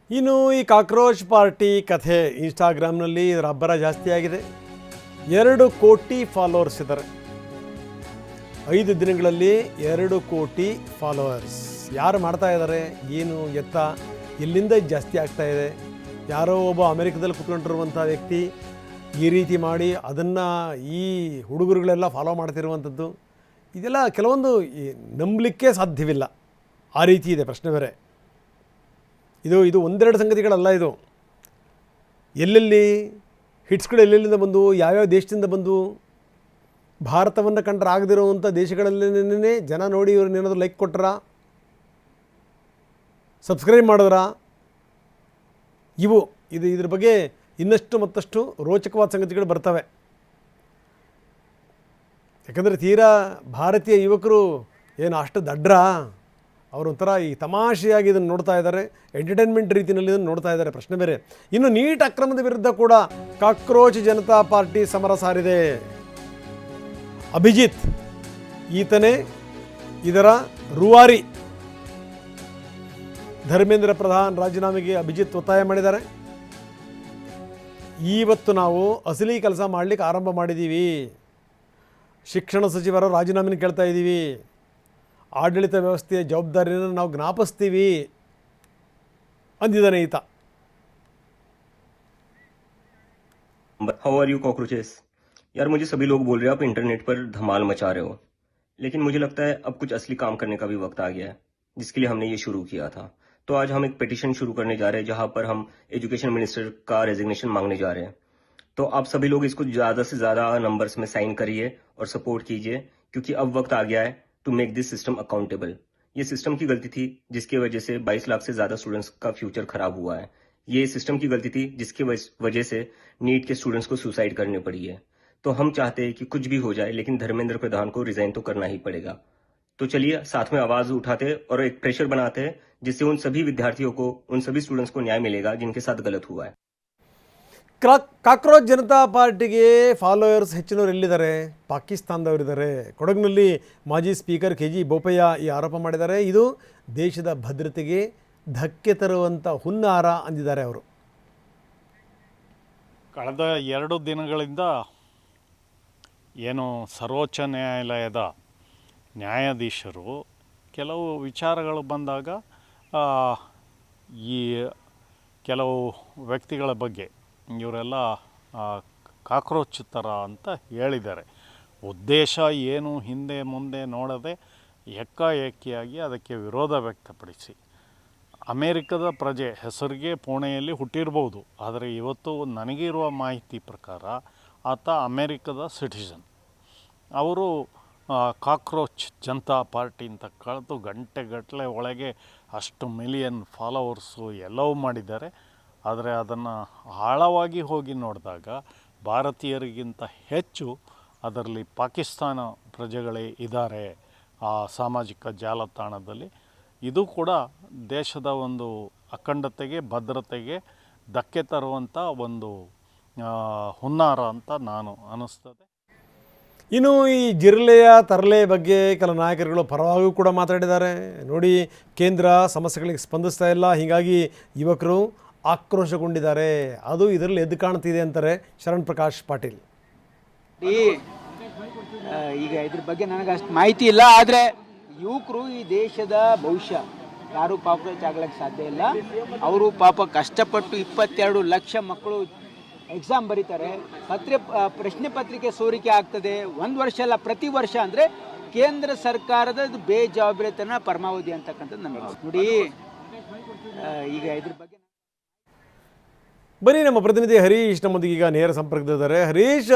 ಇನ್ನು ಈ cockroach party ಕಥೆ ಇನ್ಸ್ಟಾಗ್ರಾಮ್ನಲ್ಲಿ ಇದರ ಅಬ್ಬರ ಜಾಸ್ತಿ ಆಗಿದೆ. 2 ಕೋಟಿ ಫಾಲೋವರ್ಸ್ ಇದ್ದಾರೆ. 5 ದಿನಗಳಲ್ಲಿ 2 ಕೋಟಿ ಫಾಲೋವರ್ಸ್. ಯಾರು ಮಾಡ್ತಾ ಇದ್ದಾರೆ, ಏನು ಎತ್ತ, ಎಲ್ಲಿಂದ ಜಾಸ್ತಿ ಆಗ್ತಾ ಇದೆ? ಯಾರೋ ಒಬ್ಬ ಅಮೆರಿಕದಲ್ಲಿ ಕೂತ್ಕೊಂಡಿರುವಂಥ ವ್ಯಕ್ತಿ ಈ ರೀತಿ ಮಾಡಿ ಅದನ್ನು ಈ ಹುಡುಗರುಗಳೆಲ್ಲ ಫಾಲೋ ಮಾಡ್ತಿರುವಂಥದ್ದು, ಇದೆಲ್ಲ ಕೆಲವೊಂದು ನಂಬಲಿಕ್ಕೆ ಸಾಧ್ಯವಿಲ್ಲ. ಆ ರೀತಿ ಇದೆ. ಪ್ರಶ್ನೆ ಬೇರೆ. ಇದು ಒಂದೆರಡು ಸಂಗತಿಗಳಲ್ಲ. ಇದು ಎಲ್ಲೆಲ್ಲಿ ಹಿಟ್ಸ್ಗಳು ಎಲ್ಲೆಲ್ಲಿಂದ ಬಂದು, ಯಾವ್ಯಾವ ದೇಶದಿಂದ ಬಂದು, ಭಾರತವನ್ನು ಕಂಡ್ರೆ ಆಗದಿರುವಂಥ ದೇಶಗಳಲ್ಲೇ ಜನ ನೋಡಿ ಇವ್ರನ್ನ ಏನಾದರೂ ಲೈಕ್ ಕೊಟ್ಟರಾ, ಸಬ್ಸ್ಕ್ರೈಬ್ ಮಾಡಿದ್ರಾ, ಇದ್ರ ಬಗ್ಗೆ ಇನ್ನಷ್ಟು ಮತ್ತಷ್ಟು ರೋಚಕವಾದ ಸಂಗತಿಗಳು ಬರ್ತವೆ. ಯಾಕಂದರೆ ತೀರಾ ಭಾರತೀಯ ಯುವಕರು ಏನು ಅಷ್ಟು ದಡ್ರ, ಅವರೊಂಥರ ಈ ತಮಾಷೆಯಾಗಿ ಇದನ್ನು ನೋಡ್ತಾ ಇದ್ದಾರೆ, ಎಂಟರ್ಟೈನ್ಮೆಂಟ್ ರೀತಿಯಲ್ಲಿ ಇದನ್ನು ನೋಡ್ತಾ ಇದ್ದಾರೆ. ಪ್ರಶ್ನೆ ಬೇರೆ. ಇನ್ನು ನೀಟ್ ಅಕ್ರಮದ ವಿರುದ್ಧ ಕೂಡ ಕಾಕ್ರೋಚ್ ಜನತಾ ಪಾರ್ಟಿ ಸಮರ ಸಾರಿದೆ. ಅಭಿಜಿತ್ ಈತನೇ ಇದರ ರೂವಾರಿ. ಧರ್ಮೇಂದ್ರ ಪ್ರಧಾನ್ ರಾಜೀನಾಮೆಗೆ ಅಭಿಜಿತ್ ಒತ್ತಾಯ ಮಾಡಿದ್ದಾರೆ. ಇವತ್ತು ನಾವು ಅಸಲಿ ಕೆಲಸ ಮಾಡಲಿಕ್ಕೆ ಆರಂಭ ಮಾಡಿದ್ದೀವಿ. ಶಿಕ್ಷಣ ಸಚಿವರ ರಾಜೀನಾಮೆನ ಕೇಳ್ತಾ ಇದ್ದೀವಿ. ಆಡಳಿತ ವ್ಯವಸ್ಥೆಯ ಜವಾಬ್ದಾರಿಯನ್ನು ನಾವು ಜ್ಞಾಪಿಸ್ತೀವಿ ಅಂದಿದ್ದಾನೆ ಈತ. How are you cockroaches? यार मुझे सभी लोग बोल रहे हैं आप इंटरनेट पर धमाल मचा रहे हो, लेकिन मुझे लगता है अब कुछ असली काम करने का भी वक्त आ गया है, जिसके लिए हमने ये शुरू किया था. तो आज हम एक पिटीशन शुरू करने जा रहे हैं जहां पर हम एजुकेशन मिनिस्टर का रेजिग्नेशन मांगने जा रहे हैं. तो आप सभी लोग इसको ज्यादा से ज्यादा नंबर्स में साइन करिए और सपोर्ट कीजिए, क्योंकि अब वक्त आ गया है to make this system accountable. ये सिस्टम की गलती थी जिसकी वजह से 22 लाख से ज्यादा स्टूडेंट्स का फ्यूचर खराब हुआ है. ये सिस्टम की गलती थी जिसकी वजह से नीट के स्टूडेंट्स को सुसाइड करनी पड़ी है. तो हम चाहते हैं कि कुछ भी हो जाए, लेकिन धर्मेंद्र प्रधान को रिजाइन तो करना ही पड़ेगा. तो चलिए साथ में आवाज उठाते और एक प्रेशर बनाते हैं, जिससे उन सभी विद्यार्थियों को, उन सभी स्टूडेंट्स को न्याय मिलेगा जिनके साथ गलत हुआ है. ಕಾಕ್ರೋಚ್ ಜನತಾ ಪಾರ್ಟಿಗೆ ಫಾಲೋವರ್ಸ್ ಹೆಚ್ಚಿನವರು ಎಲ್ಲಿದ್ದಾರೆ? ಪಾಕಿಸ್ತಾನದವರಿದ್ದಾರೆ. ಕೊಡಗಿನಲ್ಲಿ ಮಾಜಿ ಸ್ಪೀಕರ್ KG ಬೋಪಯ್ಯ ಈ ಆರೋಪ ಮಾಡಿದ್ದಾರೆ. ಇದು ದೇಶದ ಭದ್ರತೆಗೆ ಧಕ್ಕೆ ತರುವಂಥ ಹುನ್ನಾರ ಅಂದಿದ್ದಾರೆ ಅವರು. ಕಳೆದ 2 ದಿನಗಳಿಂದ ಏನು ಸರ್ವೋಚ್ಚ ನ್ಯಾಯಾಲಯದ ನ್ಯಾಯಾಧೀಶರು ಕೆಲವು ವಿಚಾರಗಳು ಬಂದಾಗ ಈ ಕೆಲವು ವ್ಯಕ್ತಿಗಳ ಬಗ್ಗೆ ಇವರೆಲ್ಲ ಕಾಕ್ರೋಚ್ ಥರ ಅಂತ ಹೇಳಿದ್ದಾರೆ. ಉದ್ದೇಶ ಏನು ಹಿಂದೆ ಮುಂದೆ ನೋಡದೆ ಏಕಾಏಕಿಯಾಗಿ ಅದಕ್ಕೆ ವಿರೋಧ ವ್ಯಕ್ತಪಡಿಸಿ, ಅಮೇರಿಕದ ಪ್ರಜೆ ಹೆಸರಿಗೆ ಪುಣೆಯಲ್ಲಿ ಹುಟ್ಟಿರ್ಬೋದು, ಆದರೆ ಇವತ್ತು ನನಗಿರುವ ಮಾಹಿತಿ ಪ್ರಕಾರ ಆತ ಅಮೇರಿಕದ ಸಿಟಿಸನ್. ಅವರು ಕಾಕ್ರೋಚ್ ಜನತಾ ಪಾರ್ಟಿ ಅಂತ ಕಳೆದು ಗಂಟೆಗಟ್ಟಲೆ ಒಳಗೆ ಅಷ್ಟು ಮಿಲಿಯನ್ ಫಾಲೋವರ್ಸು ಎಲ್ಲವೂ ಮಾಡಿದ್ದಾರೆ. ಆದರೆ ಅದನ್ನು ಆಳವಾಗಿ ಹೋಗಿ ನೋಡಿದಾಗ ಭಾರತೀಯರಿಗಿಂತ ಹೆಚ್ಚು ಅದರಲ್ಲಿ ಪಾಕಿಸ್ತಾನ ಪ್ರಜೆಗಳೇ ಇದ್ದಾರೆ ಆ ಸಾಮಾಜಿಕ ಜಾಲತಾಣದಲ್ಲಿ. ಇದು ಕೂಡ ದೇಶದ ಒಂದು ಅಖಂಡತೆಗೆ, ಭದ್ರತೆಗೆ ಧಕ್ಕೆ ತರುವಂಥ ಒಂದು ಹುನ್ನಾರ ಅಂತ ನಾನು ಅನ್ನಿಸ್ತದೆ. ಇನ್ನು ಈ ಜಿರ್ಲೆಯ ತರಲೆ ಬಗ್ಗೆ ಕೆಲ ನಾಯಕರುಗಳು ಪರವಾಗಿಯೂ ಕೂಡ ಮಾತಾಡಿದ್ದಾರೆ. ನೋಡಿ, ಕೇಂದ್ರ ಸಮಸ್ಯೆಗಳಿಗೆ ಸ್ಪಂದಿಸ್ತಾ ಇಲ್ಲ, ಹೀಗಾಗಿ ಯುವಕರು ಆಕ್ರೋಶಗೊಂಡಿದ್ದಾರೆ, ಅದು ಇದರಲ್ಲಿ ಎದ್ದು ಕಾಣ್ತಿದೆ ಅಂತಾರೆ ಶರಣ್ ಪ್ರಕಾಶ್ ಪಾಟೀಲ್. ಈಗ ಇದ್ರ ಬಗ್ಗೆ ನನಗೆ ಅಷ್ಟು ಮಾಹಿತಿ ಇಲ್ಲ, ಆದರೆ ಯುವಕರು ಈ ದೇಶದ ಭವಿಷ್ಯ, ಯಾರು ಕಾಕ್ರೋಚ್ ಆಗ್ಲಿಕ್ಕೆ ಸಾಧ್ಯ ಇಲ್ಲ. ಅವರು ಪಾಪ ಕಷ್ಟಪಟ್ಟು 22 ಲಕ್ಷ ಮಕ್ಕಳು ಎಕ್ಸಾಮ್ ಬರೀತಾರೆ, ಪ್ರಶ್ನೆ ಪತ್ರಿಕೆ ಸೋರಿಕೆ ಆಗ್ತದೆ. 1 ವರ್ಷ ಅಲ್ಲ, ಪ್ರತಿ ವರ್ಷ. ಅಂದರೆ ಕೇಂದ್ರ ಸರ್ಕಾರದ ಬೇಜವಾಬ್ದಾರಿತನ ಪರಮಾವಧಿ ಅಂತಕ್ಕಂಥದ್ದು ನನಗೆ ನೋಡಿ. ಈಗ ಇದ್ರ ಬಗ್ಗೆ ಬನ್ನಿ, ನಮ್ಮ ಪ್ರತಿನಿಧಿ ಹರೀಶ್ ನಮ್ಮೊಂದಿಗೆ ಈಗ ನೇರ ಸಂಪರ್ಕದಿದ್ದಾರೆ. ಹರೀಶ್,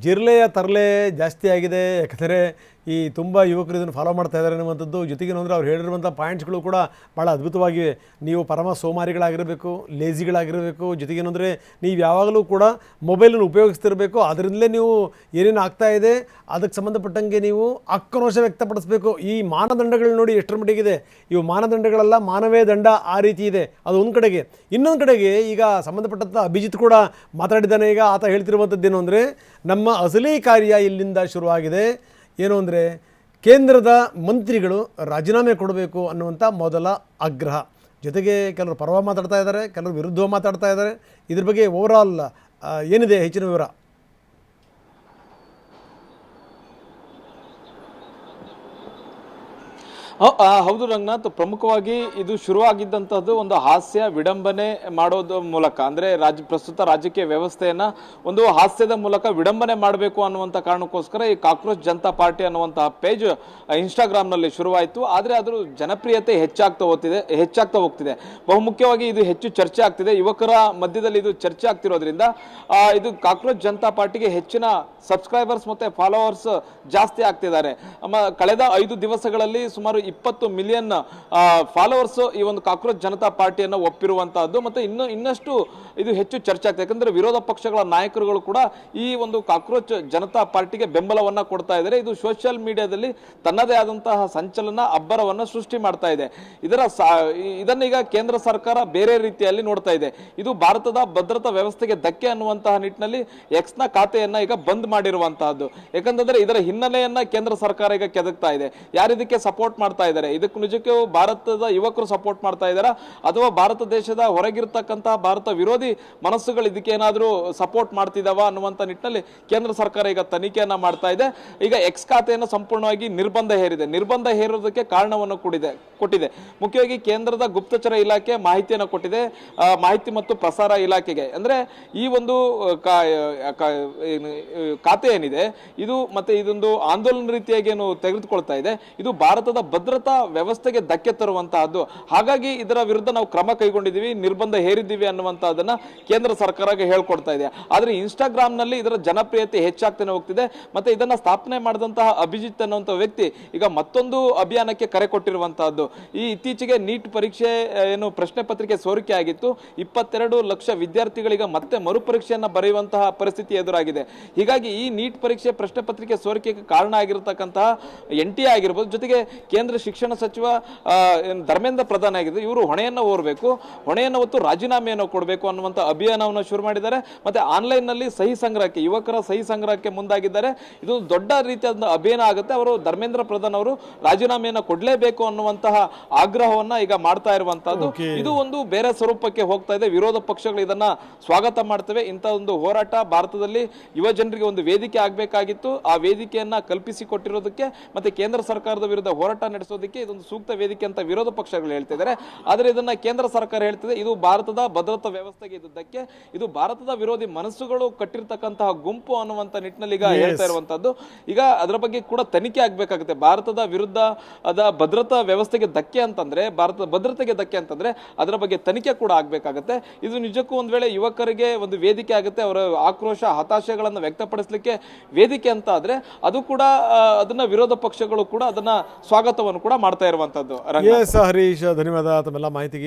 ಜಿರ್ಲೆಯ ತರಲೆ ಜಾಸ್ತಿ ಆಗಿದೆ, ಯಾಕಂದರೆ ಈ ತುಂಬ ಯುವಕರು ಇದನ್ನು ಫಾಲೋ ಮಾಡ್ತಾ ಇದ್ದಾರೆ ಅನ್ನುವಂಥದ್ದು. ಜೊತೆಗೇನು ಅಂದರೆ ಅವ್ರು ಹೇಳಿರುವಂಥ ಪಾಯಿಂಟ್ಸ್ಗಳು ಕೂಡ ಭಾಳ ಅದ್ಭುತವಾಗಿವೆ. ನೀವು ಪರಮ ಸೋಮಾರಿಗಳಾಗಿರಬೇಕು, ಲೇಜಿಗಳಾಗಿರಬೇಕು, ಜೊತೆಗೇನು ಅಂದರೆ ನೀವು ಯಾವಾಗಲೂ ಕೂಡ ಮೊಬೈಲನ್ನು ಉಪಯೋಗಿಸ್ತಿರಬೇಕು. ಅದರಿಂದಲೇ ನೀವು ಏನೇನು ಆಗ್ತಾ ಇದೆ ಅದಕ್ಕೆ ಸಂಬಂಧಪಟ್ಟಂಗೆ ನೀವು ಆಕ್ರೋಶ ವ್ಯಕ್ತಪಡಿಸಬೇಕು. ಈ ಮಾನದಂಡಗಳು ನೋಡಿ ಎಷ್ಟರ ಮಟ್ಟಿಗಿದೆ. ಇವು ಮಾನದಂಡಗಳೆಲ್ಲ ಮಾನವೇ ದಂಡ, ಆ ರೀತಿ ಇದೆ. ಅದು ಒಂದು ಕಡೆಗೆ. ಇನ್ನೊಂದು ಕಡೆಗೆ ಈಗ ಸಂಬಂಧಪಟ್ಟಂಥ ಅಭಿಜಿತ್ ಕೂಡ ಮಾತಾಡಿದ್ದಾನೆ. ಈಗ ಆತ ಹೇಳ್ತಿರುವಂಥದ್ದೇನು ಅಂದರೆ, ನಮ್ಮ ಅಸಲಿ ಕಾರ್ಯ ಇಲ್ಲಿಂದ ಶುರುವಾಗಿದೆ. ಏನು ಅಂದರೆ, ಕೇಂದ್ರದ ಮಂತ್ರಿಗಳು ರಾಜೀನಾಮೆ ಕೊಡಬೇಕು ಅನ್ನುವಂಥ ಮೊದಲ ಆಗ್ರಹ. ಜೊತೆಗೆ ಕೆಲವರು ಪರವಾಗಿ ಮಾತಾಡ್ತಾ ಇದ್ದಾರೆ, ಕೆಲವರು ವಿರುದ್ಧ ಮಾತಾಡ್ತಾ ಇದ್ದಾರೆ. ಇದ್ರ ಬಗ್ಗೆ ಓವರಾಲ್ ಏನಿದೆ ಹೆಚ್ಚಿನ ವಿವರ? ಹೌದು ರಂಗನಾಥ್, ಪ್ರಮುಖವಾಗಿ ಇದು ಶುರುವಾಗಿದ್ದಂಥದ್ದು ಒಂದು ಹಾಸ್ಯ ವಿಡಂಬನೆ ಮಾಡೋದ್ರ ಮೂಲಕ, ಅಂದ್ರೆ ಪ್ರಸ್ತುತ ರಾಜಕೀಯ ವ್ಯವಸ್ಥೆಯನ್ನ ಒಂದು ಹಾಸ್ಯದ ಮೂಲಕ ವಿಡಂಬನೆ ಮಾಡಬೇಕು ಅನ್ನುವಂಥ ಕಾರಣಕ್ಕೋಸ್ಕರ ಈ ಕಾಕ್ರೋಚ್ ಜನತಾ ಪಾರ್ಟಿ ಅನ್ನುವಂತಹ ಪೇಜ್ ಇನ್ಸ್ಟಾಗ್ರಾಮ್ನಲ್ಲಿ ಶುರುವಾಯಿತು. ಆದರೆ ಅದರ ಜನಪ್ರಿಯತೆ ಹೆಚ್ಚಾಗ್ತಾ ಹೋಗ್ತಿದೆ. ಬಹುಮುಖ್ಯವಾಗಿ ಇದು ಹೆಚ್ಚು ಚರ್ಚೆ ಆಗ್ತಿದೆ. ಯುವಕರ ಮಧ್ಯದಲ್ಲಿ ಇದು ಚರ್ಚೆ ಆಗ್ತಿರೋದ್ರಿಂದ ಇದು ಕಾಕ್ರೋಚ್ ಜನತಾ ಪಾರ್ಟಿಗೆ ಹೆಚ್ಚಿನ ಸಬ್ಸ್ಕ್ರೈಬರ್ಸ್ ಮತ್ತೆ ಫಾಲೋವರ್ಸ್ ಜಾಸ್ತಿ ಆಗ್ತಿದ್ದಾರೆ. ಕಳೆದ 5 ದಿವಸಗಳಲ್ಲಿ ಸುಮಾರು 20 ಮಿಲಿಯನ್ ಫಾಲೋವರ್ಸ್ ಈ ಒಂದು ಕಾಕ್ರೋಚ್ ಜನತಾ ಪಾರ್ಟಿಯನ್ನು ಒಪ್ಪಿರುವಂತಹದ್ದು. ಮತ್ತೆ ಇನ್ನಷ್ಟು ಇದು ಹೆಚ್ಚು ಚರ್ಚೆ ಆಗ್ತದೆ. ಯಾಕಂದ್ರೆ ವಿರೋಧ ಪಕ್ಷಗಳ ನಾಯಕರುಗಳು ಕೂಡ ಈ ಒಂದು ಕಾಕ್ರೋಚ್ ಜನತಾ ಪಾರ್ಟಿಗೆ ಬೆಂಬಲವನ್ನ ಕೊಡ್ತಾ ಇದ್ದಾರೆ. ಇದು ಸೋಷಿಯಲ್ ಮೀಡಿಯಾದಲ್ಲಿ ತನ್ನದೇ ಆದಂತಹ ಸಂಚಲನ ಅಬ್ಬರವನ್ನು ಸೃಷ್ಟಿ ಮಾಡ್ತಾ ಇದೆ. ಇದನ್ನೀಗ ಕೇಂದ್ರ ಸರ್ಕಾರ ಬೇರೆ ರೀತಿಯಲ್ಲಿ ನೋಡ್ತಾ ಇದೆ. ಇದು ಭಾರತದ ಭದ್ರತಾ ವ್ಯವಸ್ಥೆಗೆ ಧಕ್ಕೆ ಅನ್ನುವಂತಹ ನಿಟ್ಟಿನಲ್ಲಿ ಎಕ್ಸ್ ನ ಖಾತೆಯನ್ನ ಈಗ ಬಂದ್ ಮಾಡಿರುವಂತಹದ್ದು. ಯಾಕಂತಂದ್ರೆ ಇದರ ಹಿನ್ನೆಲೆಯನ್ನ ಕೇಂದ್ರ ಸರ್ಕಾರ ಈಗ ಕೆದಕ್ತಾ ಇದೆ. ಯಾರಿದಕ್ಕೆ ಸಪೋರ್ಟ್ ಮಾಡ್ತಾ ಇದ್ದಾರೆ? ಇದಕ್ಕೆ ನಿಜಕ್ಕೂ ಭಾರತದ ಯುವಕರು ಸಪೋರ್ಟ್ ಮಾಡ್ತಾ ಇದ್ದಾರಾ, ಅಥವಾ ಭಾರತ ದೇಶದ ಹೊರಗಿರ್ತಕ್ಕಂತಹ ಭಾರತ ವಿರೋಧಿ ಮನಸ್ಸುಗಳು ಇದಕ್ಕೆ ಏನಾದರೂ ಸಪೋರ್ಟ್ ಮಾಡ್ತಿದಾವ ಅನ್ನುವಂಥ ನಿಟ್ಟಿನಲ್ಲಿ ಕೇಂದ್ರ ಸರ್ಕಾರ ಈಗ ತನಿಖೆಯನ್ನ ಮಾಡ್ತಾ ಇದೆ. ಈಗ ಎಕ್ಸ್ ಖಾತೆಯನ್ನು ಸಂಪೂರ್ಣವಾಗಿ ನಿರ್ಬಂಧ ಹೇರಿದೆ. ನಿರ್ಬಂಧ ಹೇರೋದಕ್ಕೆ ಕಾರಣವನ್ನು ಕೊಟ್ಟಿದೆ. ಮುಖ್ಯವಾಗಿ ಕೇಂದ್ರದ ಗುಪ್ತಚರ ಇಲಾಖೆ ಮಾಹಿತಿಯನ್ನು ಕೊಟ್ಟಿದೆ, ಮಾಹಿತಿ ಮತ್ತು ಪ್ರಸಾರ ಇಲಾಖೆಗೆ. ಅಂದ್ರೆ ಈ ಒಂದು ಖಾತೆ ಏನಿದೆ ಇದು ಮತ್ತೆ ಇದೊಂದು ಆಂದೋಲನ ರೀತಿಯಾಗಿ ಏನು ತೆಗೆದುಕೊಳ್ತಾ ಇದೆ, ಇದು ಭಾರತದ ಭದ್ರತಾ ವ್ಯವಸ್ಥೆಗೆ ಧಕ್ಕೆ ತರುವಂತಹದ್ದು. ಹಾಗಾಗಿ ಇದರ ವಿರುದ್ಧ ನಾವು ಕ್ರಮ ಕೈಗೊಂಡಿದ್ದೀವಿ, ನಿರ್ಬಂಧ ಹೇರಿದ್ದೀವಿ ಅನ್ನುವಂತಹದನ್ನ ಕೇಂದ್ರ ಸರ್ಕಾರಕ್ಕೆ ಹೇಳ್ಕೊಡ್ತಾ ಇದೆ. ಆದ್ರೆ ಇನ್ಸ್ಟಾಗ್ರಾಮ್ ನಲ್ಲಿ ಇದರ ಜನಪ್ರಿಯತೆ ಹೆಚ್ಚಾಗ್ತಾನೆ ಹೋಗ್ತಿದೆ. ಮತ್ತೆ ಇದನ್ನ ಸ್ಥಾಪನೆ ಮಾಡಿದಂತಹ ಅಭಿಜಿತ್ ಅನ್ನುವಂಥ ವ್ಯಕ್ತಿ ಈಗ ಮತ್ತೊಂದು ಅಭಿಯಾನಕ್ಕೆ ಕರೆ ಕೊಟ್ಟಿರುವಂತಹದ್ದು. ಈ ಇತ್ತೀಚೆಗೆ ನೀಟ್ ಪರೀಕ್ಷೆ ಏನು ಪ್ರಶ್ನೆ ಪತ್ರಿಕೆ ಸೋರಿಕೆ ಆಗಿತ್ತು, 22 ಲಕ್ಷ ವಿದ್ಯಾರ್ಥಿಗಳಿಗೆ ಮತ್ತೆ ಮರುಪರೀಕ್ಷೆಯನ್ನ ಬರೆಯುವಂತಹ ಪರಿಸ್ಥಿತಿ ಎದುರಾಗಿದೆ. ಹೀಗಾಗಿ ಈ ನೀಟ್ ಪರೀಕ್ಷೆ ಪ್ರಶ್ನೆ ಪತ್ರಿಕೆ ಸೋರಿಕೆಗೆ ಕಾರಣ ಆಗಿರತಕ್ಕಂತಹ NTA ಆಗಿರ್ಬೋದು, ಜೊತೆಗೆ ಕೇಂದ್ರ ಶಿಕ್ಷಣ ಸಚಿವ ಧರ್ಮೇಂದ್ರ ಪ್ರಧಾನ್ ಆಗಿದ್ರು, ಇವರು ಹೊಣೆಯನ್ನು ಹೊತ್ತು ರಾಜೀನಾಮೆಯನ್ನು ಕೊಡಬೇಕು ಅನ್ನುವಂಥ ಅಭಿಯಾನವನ್ನು ಶುರು ಮಾಡಿದ್ದಾರೆ. ಮತ್ತೆ ಆನ್ಲೈನ್ ನಲ್ಲಿ ಸಹಿ ಸಂಗ್ರಹಕ್ಕೆ, ಯುವಕರ ಸಹಿ ಸಂಗ್ರಹಕ್ಕೆ ಮುಂದಾಗಿದ್ದಾರೆ. ಇದು ದೊಡ್ಡ ರೀತಿಯಾದ ಅಭಿಯಾನ ಆಗುತ್ತೆ. ಅವರು ಧರ್ಮೇಂದ್ರ ಪ್ರಧಾನ್ ಅವರು ರಾಜೀನಾಮೆಯನ್ನು ಕೊಡಲೇಬೇಕು ಅನ್ನುವಂತಹ ಆಗ್ರಹವನ್ನ ಈಗ ಮಾಡ್ತಾ ಇರುವಂತಹದ್ದು. ಇದು ಒಂದು ಬೇರೆ ಸ್ವರೂಪಕ್ಕೆ ಹೋಗ್ತಾ ಇದೆ. ವಿರೋಧ ಪಕ್ಷಗಳು ಇದನ್ನ ಸ್ವಾಗತ ಮಾಡ್ತವೆ. ಇಂಥ ಒಂದು ಹೋರಾಟ ಭಾರತದಲ್ಲಿ ಯುವ ಜನರಿಗೆ ಒಂದು ವೇದಿಕೆ ಆಗಬೇಕಾಗಿತ್ತು. ಆ ವೇದಿಕೆಯನ್ನ ಕಲ್ಪಿಸಿಕೊಟ್ಟಿರೋದಕ್ಕೆ ಮತ್ತೆ ಕೇಂದ್ರ ಸರ್ಕಾರದ ವಿರುದ್ಧ ಹೋರಾಟ ನಡೆಸೋದಕ್ಕೆ ಇದೊಂದು ಸೂಕ್ತ ವೇದಿಕೆ ಅಂತ ವಿರೋಧ ಪಕ್ಷಗಳು ಹೇಳ್ತಿದ್ದಾರೆ. ಆದರೆ ಇದನ್ನ ಕೇಂದ್ರ ಸರ್ಕಾರ ಹೇಳ್ತಿದೆ, ಇದು ಭಾರತದ ಭದ್ರತಾ ವ್ಯವಸ್ಥೆಗೆ ಇದ್ದಕ್ಕೆ ಇದು ಭಾರತದ ವಿರೋಧಿ ಮನಸ್ಸುಗಳು ಕಟ್ಟಿರ್ತಕ್ಕಂತಹ ಗುಂಪು ಅನ್ನುವಂತ ನಿಟ್ಟಿನಲ್ಲಿ ಈಗ ಹೇಳ್ತಾ ಇರುವಂತದ್ದು. ಈಗ ಅದರ ಬಗ್ಗೆ ಕೂಡ ತನಿಖೆ ಆಗ್ಬೇಕಾಗುತ್ತೆ. ಭಾರತದ ವಿರುದ್ಧ ಅದ ಭದ್ರತಾ ವ್ಯವಸ್ಥೆಗೆ ಧಕ್ಕೆ ಅಂತಂದ್ರೆ, ಭಾರತದ ಭದ್ರತೆಗೆ ಧಕ್ಕೆ ಅಂತಂದ್ರೆ ಅದರ ಬಗ್ಗೆ ತನಿಖೆ ಕೂಡ ಆಗ್ಬೇಕಾಗುತ್ತೆ. ಇದು ನಿಜಕ್ಕೂ ಒಂದ್ ವೇಳೆ ಯುವಕರಿಗೆ ಒಂದು ವೇದಿಕೆ ಆಗುತ್ತೆ, ಅವರ ಆಕ್ರೋಶ ಹತಾಶೆಗಳನ್ನು ವ್ಯಕ್ತಪಡಿಸಲಿಕ್ಕೆ ವೇದಿಕೆ ಅಂತ ಆದ್ರೆ ಅದು ಕೂಡ ಅದನ್ನ ವಿರೋಧ ಪಕ್ಷಗಳು ಕೂಡ ಅದನ್ನ ಸ್ವಾಗತವನ್ನು ಕೂಡ ಮಾಡ್ತಾ ಇರುವಂತದ್ದು. ಹರೀಶ್, ಧನ್ಯವಾದ ತಮ್ಮೆಲ್ಲ ಮಾಹಿತಿಗೆ.